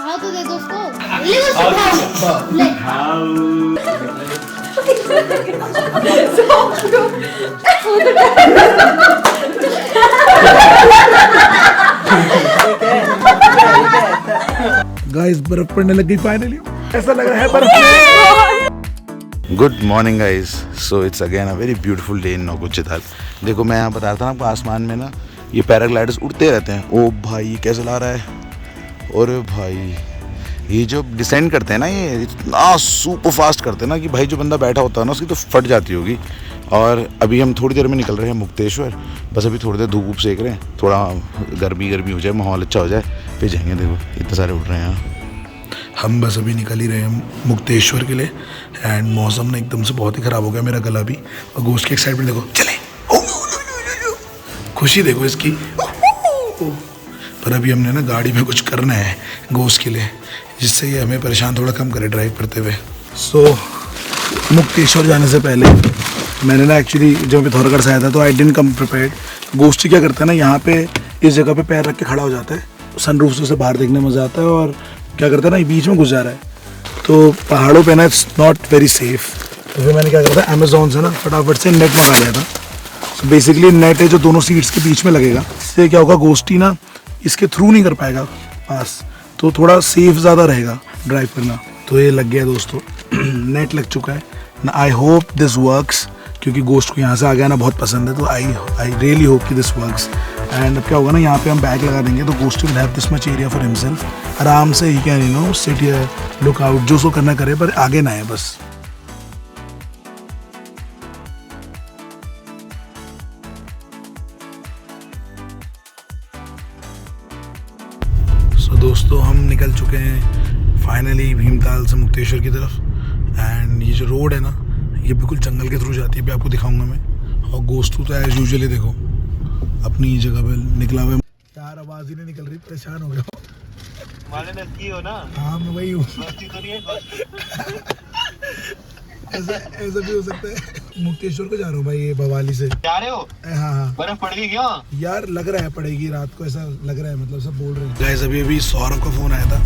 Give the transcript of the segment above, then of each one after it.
खाओ तो दे दो उसको। ले उसको ले। गाइस बर्फ पड़ने लग गई फाइनली, ऐसा लग रहा है बर्फ। Good morning guys, so it's again a very beautiful day in Naukuchiatal. देखो मैं यहाँ बता रहा था ना आपको, आसमान में ना ये पैराग्लाइडर्स उड़ते रहते हैं। ओ भाई ये कैसे ला रहा है, और भाई ये जो डिसेंड करते हैं ना ये इतना सुपर फास्ट करते हैं ना कि भाई जो बंदा बैठा होता है ना उसकी तो फट जाती होगी। और अभी हम थोड़ी देर में निकल रहे हैं मुक्तेश्वर, बस अभी थोड़ी देर धूप सेक रहे हैं, थोड़ा गर्मी हो जाए, माहौल अच्छा हो जाए, फिर जाएंगे। देखो इतने सारे उड़ रहे हैं यहाँ। हम बस अभी निकल ही रहे हैं मुक्तेश्वर के लिए, एंड मौसम ना एकदम से बहुत ही ख़राब हो गया, मेरा गला भी। और गोश्त की एक्साइटमेंट देखो, चले खुशी देखो इसकी। पर अभी हमने ना गाड़ी में कुछ करना है गोश्त के लिए, जिससे ये हमें परेशान थोड़ा कम करे ड्राइव करते हुए। सो मुक्तेश्वर जाने से पहले मैंने ना एक्चुअली जब पिथौरागढ़ से आया था तो आई डिडंट कम प्रिपेयर्ड। गोश्ती क्या करता है ना, यहाँ पे इस जगह पे पैर रख के खड़ा हो जाता है, सनरूफ से उसे बाहर देखने में मज़ा आता है, और क्या करता है ना ये बीच में घुस जा रहा है, तो पहाड़ों पे ना इट्स नॉट वेरी सेफ। तो फिर मैंने क्या करा था, अमेजोन से ना फटाफट से नेट मंगा लिया था। तो बेसिकली नेट है जो दोनों सीट्स के बीच में लगेगा, इससे क्या होगा गोश्ती ना इसके थ्रू नहीं कर पाएगा पास, तो थोड़ा सेफ ज़्यादा रहेगा ड्राइव करना। तो ये लग गया दोस्तों, नेट लग चुका है ना। आई होप दिस वर्क्स, क्योंकि गोश्त को यहाँ से आगे आना बहुत पसंद है, तो आई रियली होप कि दिस वर्क्स। एंड अब क्या होगा ना, यहाँ पे हम बैग लगा देंगे तो गोश्त will have this much area for himself. आराम से he can you know sit here, look out, जो सो करना करे, पर आगे ना है बस। सो दोस्तों हम निकल चुके हैं फाइनली भीमताल से मुक्तेश्वर की तरफ। एंड ये जो रोड है ना ये बिल्कुल जंगल के थ्रू जाती है, भी आपको दिखाऊंगा मैं। और गोश्तू तो एज यूजुअली देखो अपनी जगह पे निकला हुआ है। यार आवाज ही नहीं निकल रही, परेशान हो गया। की हो ना? हाँ मैं वही हूँ। तो नहीं है ऐसा भी हो सकता है। मुक्तेश्वर को जा रहा हूँ भाई, ये भवाली से जा रहे हो? हाँ हाँ बर्फ पड़ गई क्या? यार लग रहा है पड़ेगी रात को, ऐसा लग रहा है, मतलब सब बोल रहे हैं। गाइस अभी सौरभ का फोन आया था,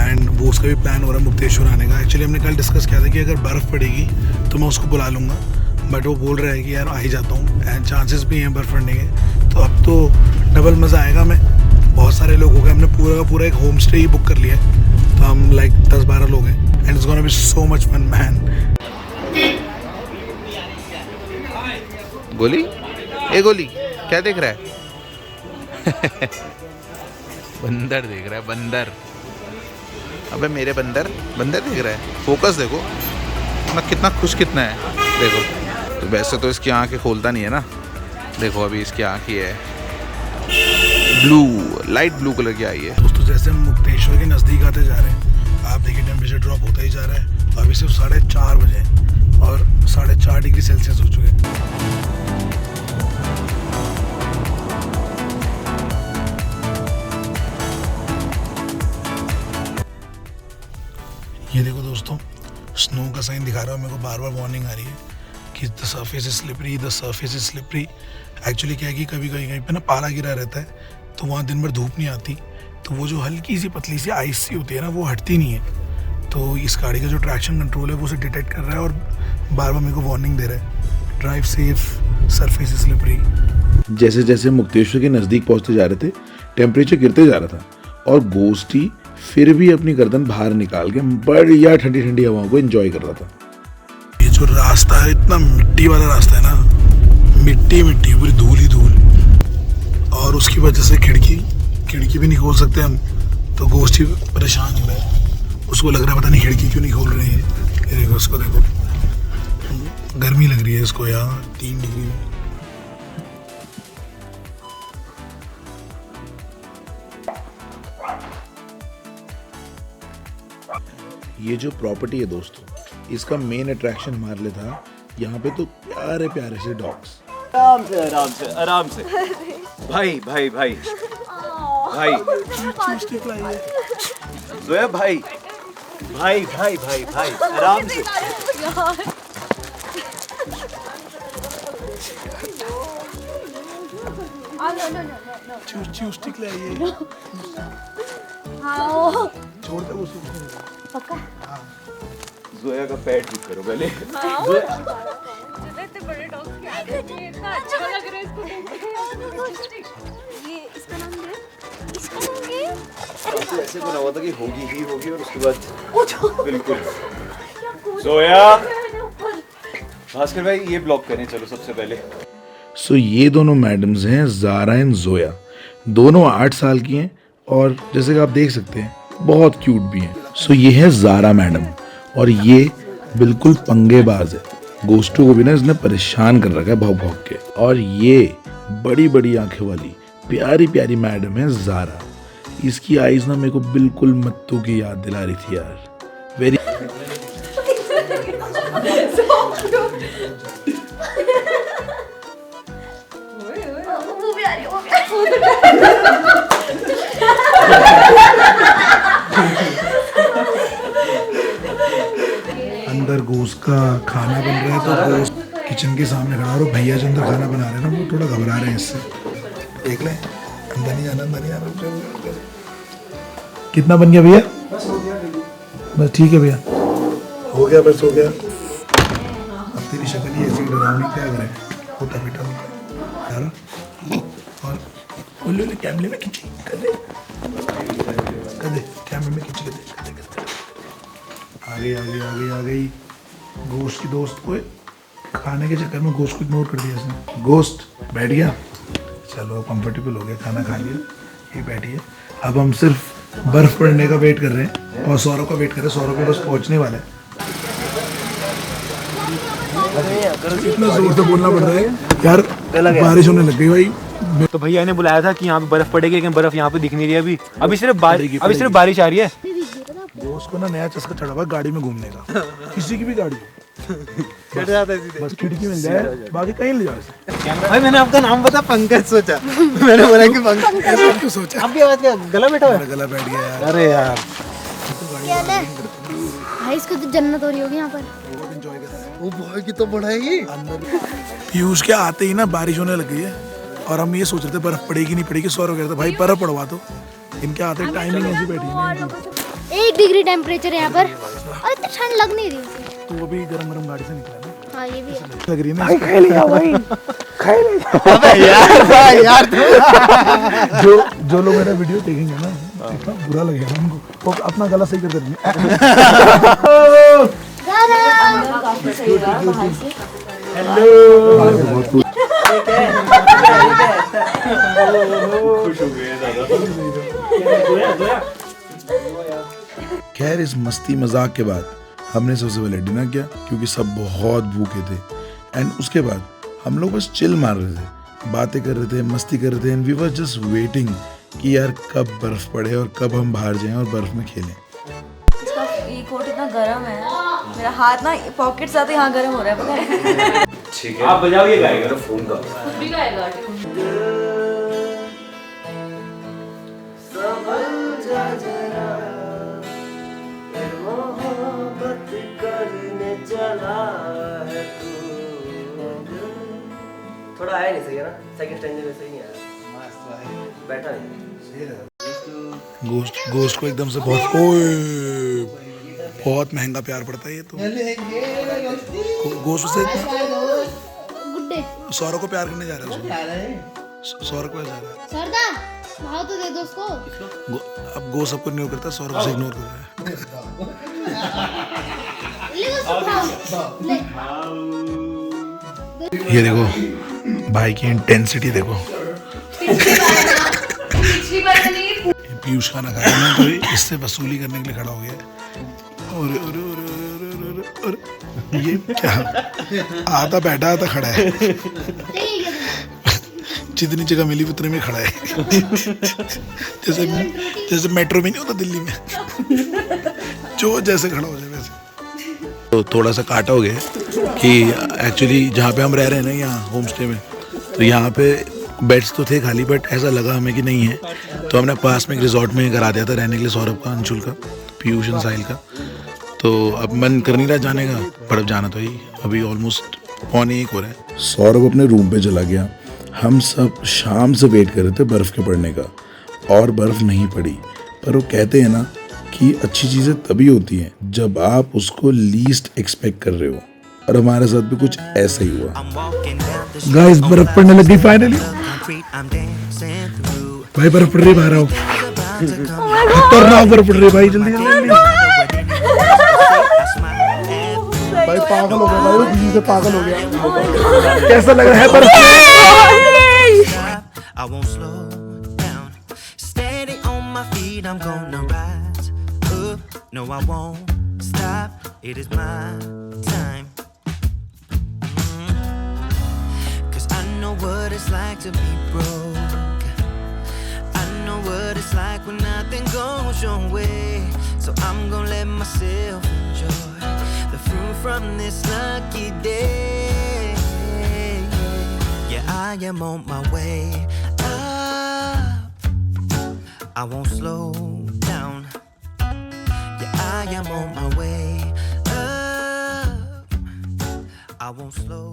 एंड वो उसका भी प्लान हो रहा है मुक्तेश्वर आने का। एक्चुअली हमने कल डिस्कस किया था कि अगर बर्फ़ पड़ेगी तो मैं उसको बुला लूँगा, बट वो बोल रहा है कि यार आ ही जाता हूँ, एंड चांसेस भी हैं बर्फ़ पड़ने के। तो अब तो डबल मज़ा आएगा। मैं बहुत सारे लोग हो गए, हमने पूरा का पूरा एक होम स्टे ही बुक कर लिया है, तो हम लाइक 10-12 लोग हैं, and it's gonna be so much fun man. गोली, ए गोली क्या देख रहा है? बंदर देख रहा है, बंदर। अबे मेरे बंदर देख रहा है, फोकस देखो ना, कितना खुश कितना है देखो। तो वैसे तो इसकी आंखें खोलता नहीं है ना, देखो अभी इसकी आंखें है ब्लू, लाइट ब्लू कलर की आई है। दोस्तों जैसे हम मुक्तेश्वर के नज़दीक आते जा रहे हैं, आप देखिए टेम्परेचर ड्रॉप होता ही जा रहा है। अभी सिर्फ 4:30 बजे हैं और 4.5 डिग्री सेल्सियस हो चुके हैं। ये देखो दोस्तों, स्नो का साइन दिखा रहा है मेरे को, बार बार वार्निंग आ रही है कि the surface is slippery, the surface is slippery. Actually क्या है कि कभी कहीं पे ना पाला गिरा रहता है, तो वहाँ दिन भर धूप नहीं आती, तो वो जो हल्की सी पतली सी आइस सी होती है ना वो हटती नहीं है। तो इस गाड़ी का जो ट्रैक्शन कंट्रोल है वो उसे डिटेक्ट कर रहा है और बार बार मेरे को वार्निंग दे रहा है, drive safe, surface is slippery. जैसे जैसे मुक्तेश्वर के नज़दीक पहुंचते जा रहे थे टेम्परेचर गिरते जा रहा था, और गोश्ती फिर भी अपनी गर्दन बाहर निकाल के बढ़िया ठंडी ठंडी हवाओं को एंजॉय कर रहा था। ये जो रास्ता है इतना मिट्टी वाला रास्ता है ना, मिट्टी पूरी धूल ही धूल, और उसकी वजह से खिड़की भी नहीं खोल सकते हम, तो गोश्ती परेशान हो रहा है। उसको लग रहा है पता नहीं खिड़की क्यों नहीं खोल रहे हैं। ये देखो उसको, देखो गर्मी लग रही है इसको यहाँ 3 डिग्री में। ये जो प्रॉपर्टी है दोस्तों, इसका मेन अट्रैक्शन हमारे लिए था, यहाँ पे तो प्यारे प्यारे से डॉग्स। आराम से भाई भाई भाई भाई जोया भाई भाई भाई भाई भाई आराम से। चूस स्टिक लाइए, छोड़ते वो उसको। पक्का जोया का पैर ठीक करो पहले। इतने बड़े डॉग्स के आगे में इतना अच्छा लग रहा है इसको देख के। ये इसका नाम दे, इसका नाम ये ऐसे बना हुआ था कि होगी ही होगी और उसके बाद बिल्कुल। जोया, भास्कर भाई ये ब्लॉक करें चलो सबसे पहले। सो ये दोनों मैडम्स हैं ज़ारा एंड जोया। दोनों 8 साल की हैं और जैसे कि आप देख सकते हैं बहुत क्यूट भी हैं। सो ये है ज़ारा मैडम और ये बिल्कुल पंगेबाज है। गोस्टू को भी ना इसने परेशान कर रखा है भौंक भौंक के। और ये बड़ी बड़ी आंखें वाली प्यारी प्यारी मैडम है ज़ारा। इसकी आईज ना मेरे को बिल्कुल मत्तू की याद दिला रही थी यार। वेरी वो भी आ रही है, वो भी अंदर गोश्त का खाना बन रहा है तो गोश्त किचन के सामने खड़ा और भैया जो अंदर खाना बना रहे हैं ना वो थोड़ा घबरा रहे हैं इससे। देख लें, अंदर नहीं जाना, अंदर नहीं जाना। कितना बन गया भैया? बस ठीक है भैया, हो गया, बस हो गया। अब तेरी शक्ल ही ऐसी डरावनी, क्या करें? होता बेटा यार। और बोलो कैमरे में खींची कर दे, कैमरे में खींची कर दे। आ गई आ गई आ गई आ गई। गोश्त की दोस्त को खाने के चक्कर में गोश्त को इग्नोर कर दिया इसने। गोश्त बैठ गया, चलो कंफर्टेबल हो गया, खाना खा लिया, ये बैठी है। अब हम सिर्फ बर्फ पड़ने का वेट कर रहे हैं और सौरभ का वेट कर रहे हैं। सौरभ के बस पहुंचने वाला है। इतना जोर से बोलना पड़ रहा है यार, बारिश होने लग गई भाई। तो भैया ने बुलाया था कि यहाँ पे बर्फ पड़ेगी लेकिन बर्फ यहाँ पे दिख नहीं रही है अभी सिर्फ बारिश आ रही है। दोस्त को ना नया चस्का चढ़ा हुआ गाड़ी में घूमने का, किसी की भी गाड़ी बस खिड़की मिल जाए, बाकी कहीं ले जाओ। भाई मैंने आपका नाम पता पंकज सोचा। मैंने बोला कि पंकज क्यों सोचा? आपकी आवाज क्या गला बैठा हुआ है? गला बैठ गया यार। अरे यार भाई इसको तो जन्नत हो रही होगी यहाँ पर। वो भाई की तो बड़ा है ये। पीयूष के आते ही ना बारिश होने लग गई है और हम ये सोच रहे थे बर्फ पड़ेगी नहीं पड़ेगी। सौरभ कह रहे थे भाई बर्फ पड़वा दो। इनके आते टाइमिंग ऐसी बैठी है ना, 1 डिग्री टेम्परेचर है यहाँ पर और इतनी ठंड लग नहीं रही। तो वो भी गरम गरम गाड़ी से निकला ना, हाँ ये भी है। लग रही है ना। अबे यार जो लोग मेरा वीडियो देखेंगे ना, इतना बुरा लगेगा ना उनको, वो अपना गला सही कर देंगे। खैर इस मस्ती मजाक के बाद हमने सबसे पहले डिनर किया क्योंकि सब बहुत भूखे थे। एंड उसके बाद हम लोग बस चिल मार रहे थे, बातें कर रहे थे, मस्ती कर रहे थे। And we were just waiting कि यार कब बर्फ पड़े और कब हम बाहर जाएं और बर्फ में खेलें। इसका ये कोट इतना गर्म है, मेरा हाथ ना पॉकेट साथ यहाँ गर्म हो रहा है पता है। ठीक है आप बजाओ ये गाएगा फोन का। खुद भी गाएगा। थोड़ा आया नहीं सही है ना, सेकंड स्टैंडर्ड में सही नहीं आया, बैठा नहीं। गोश्त को एकदम से बहुत बहुत महंगा प्यार पड़ता है ये तो। गोश्त से इतना गुड्डे सौरभ को प्यार करने जा रहा है उसको। सौरभ को जा रहा है सरदार भाव तो दे दो उसको। अब गो सबको इग्नोर करता है, सौरभ से इग्नोर कर रहा है। ले उसको भाव ले। ये देखो भाई की इंटेंसिटी देखो। पिछली बार नहीं पीयूष खाना खा रहा है तो इससे वसूली करने के लिए खड़ा हो गया है। और ये क्या आता बैठा आता खड़ा है, जितनी जगह मिली उतने में खड़ा है। जैसे मेट्रो में नहीं होता दिल्ली में, जो जैसे खड़ा हो जाए वैसे। तो थोड़ा सा काटा हो गया कि एक्चुअली जहाँ पे हम रह रहे हैं ना, यहाँ होम स्टे में, तो यहाँ पे बेड्स तो थे खाली, बट ऐसा लगा हमें कि नहीं है, तो हमने पास में एक रिजॉर्ट में करा दिया था रहने के लिए सौरभ का, अंशुल का, पीयूष और साहिल का। तो अब मन कर नहीं रहा जाने का, पर अब जाना तो ही, अभी ऑलमोस्ट 1:45 हो रहा है। सौरभ अपने रूम पे चला गया। हम सब शाम से वेट कर रहे थे बर्फ़ के पड़ने का और बर्फ़ नहीं पड़ी। पर वो कहते हैं ना कि अच्छी चीजें तभी होती हैं जब आप उसको लीस्ट एक्सपेक्ट कर रहे हो, और हमारे साथ भी कुछ ऐसा ही हुआ। गाइस बर्फ पड़ने लगी फाइनली। भाई बर्फ पड़ रही बाहर आओ, खतरनाक बर्फ पड़ रही भाई, जल्दी जल्दी। भाई पागल हो गया भाई, खुशी से पागल हो गया। कैसा लग रहा है बर्फ? I won't slow down. Steady on my feet, I'm gonna rise up. No, I won't stop. It is my time. 'Cause I know what it's like to be broke. I know what it's like when nothing goes your way. So I'm gonna let myself enjoy the fruit from this lucky day. Yeah, I am on my way up. I won't slow down. Yeah, I am on my way up. I won't slow